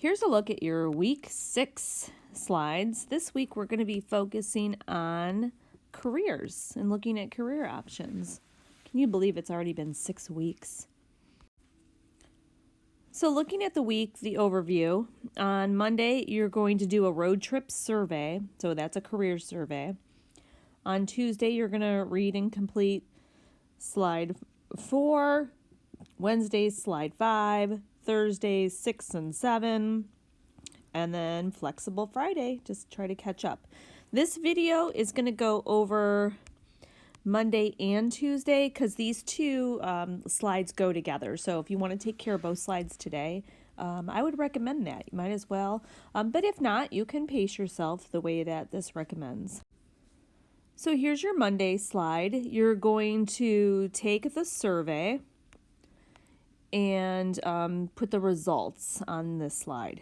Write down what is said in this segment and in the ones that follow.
Here's a look at your week 6 slides. This week we're going to be focusing on careers and looking at career options. Can you believe it's already been 6 weeks? So looking at the week, the overview, on Monday you're going to do a road trip survey, so that's a career survey. On Tuesday you're going to read and complete slide 4, Wednesday slide 5, Thursdays 6 and 7, and then flexible Friday, just try to catch up. This video is going to go over Monday and Tuesday because these two slides go together. So if you want to take care of both slides today, I would recommend that. You might as well. But if not, you can pace yourself the way that this recommends. So here's your Monday slide. You're going to take the survey and put the results on this slide.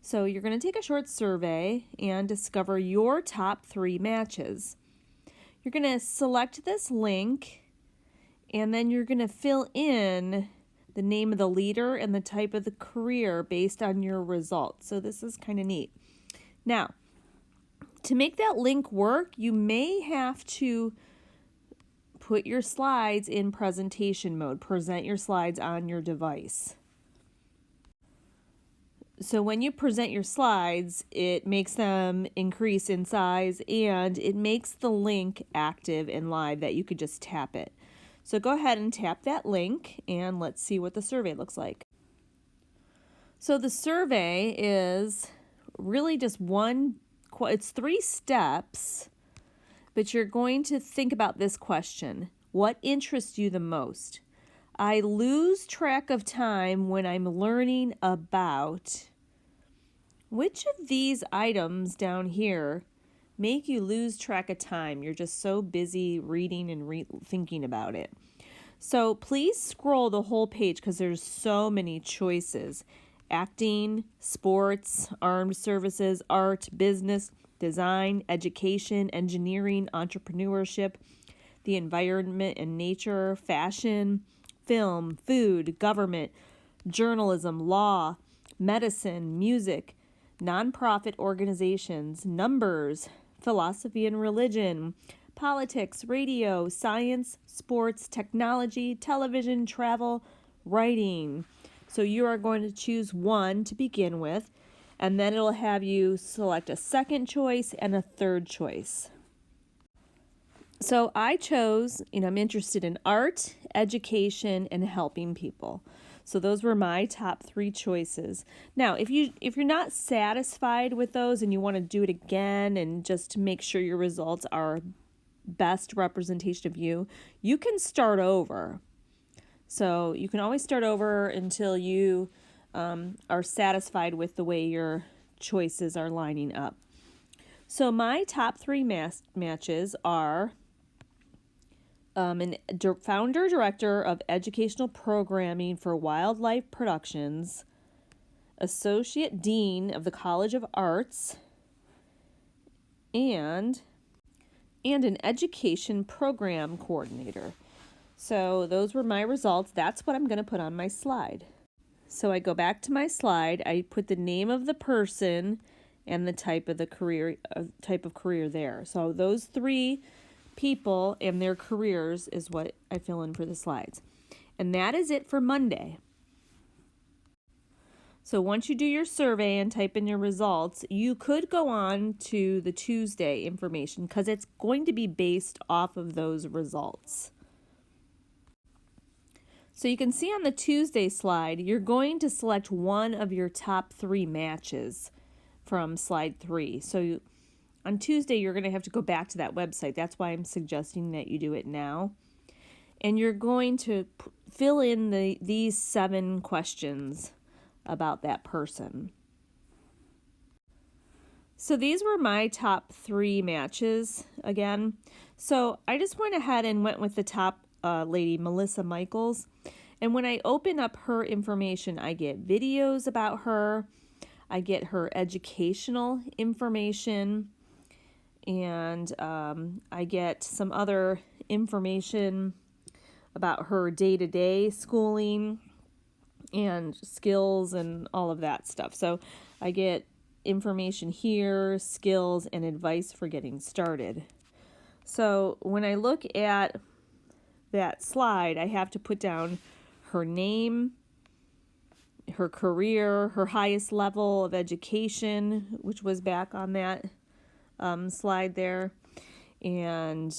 So you're going to take a short survey and discover your top 3 matches. You're going to select this link and then you're going to fill in the name of the leader and the type of the career based on your results. So this is kind of neat. Now, to make that link work, you may have to put your slides in presentation mode. Present your slides on your device. So when you present your slides, it makes them increase in size and it makes the link active and live that you could just tap it. So go ahead and tap that link and let's see what the survey looks like. So the survey is really just it's 3 steps. But you're going to think about this question. What interests you the most? I lose track of time when I'm learning about. Which of these items down here make you lose track of time? You're just so busy reading and thinking about it. So please scroll the whole page because there's so many choices. Acting, sports, armed services, art, business, design, education, engineering, entrepreneurship, the environment and nature, fashion, film, food, government, journalism, law, medicine, music, nonprofit organizations, numbers, philosophy and religion, politics, radio, science, sports, technology, television, travel, writing. So you are going to choose one to begin with. And then it'll have you select a second choice and a third choice. So I chose, I'm interested in art, education, and helping people. So those were my top 3 choices. Now, if you're not satisfied with those and you want to do it again and just to make sure your results are best representation of you, you can start over. So you can always start over until you are satisfied with the way your choices are lining up. So my top 3 matches are founder director of educational programming for Wildlife Productions, associate dean of the College of Arts, and an education program coordinator. So those were my results. That's what I'm going to put on my slide. So I go back to my slide, I put the name of the person and the type of career there. So those 3 people and their careers is what I fill in for the slides. And that is it for Monday. So once you do your survey and type in your results, you could go on to the Tuesday information because it's going to be based off of those results. So you can see on the Tuesday slide, you're going to select one of your top 3 matches from slide 3. So on Tuesday, you're going to have to go back to that website. That's why I'm suggesting that you do it now. And you're going to fill in these 7 questions about that person. So these were my top 3 matches again. So I just went ahead and went with the top lady, Melissa Michaels. And when I open up her information, I get videos about her, I get her educational information, and I get some other information about her day-to-day schooling and skills and all of that stuff. So I get information here, skills, and advice for getting started. So when I look at that slide, I have to put down her name, her career, her highest level of education, which was back on that slide there, and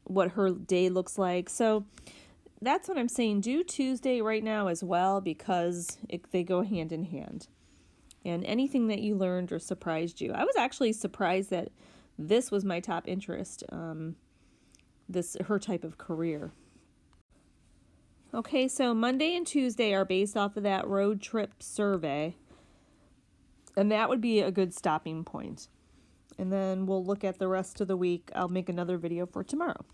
what her day looks like. So that's what I'm saying. Do Tuesday right now as well, because they go hand in hand. And anything that you learned or surprised you. I was actually surprised that this was my top interest, her type of career. Okay, so Monday and Tuesday are based off of that road trip survey, and that would be a good stopping point. And then we'll look at the rest of the week. I'll make another video for tomorrow.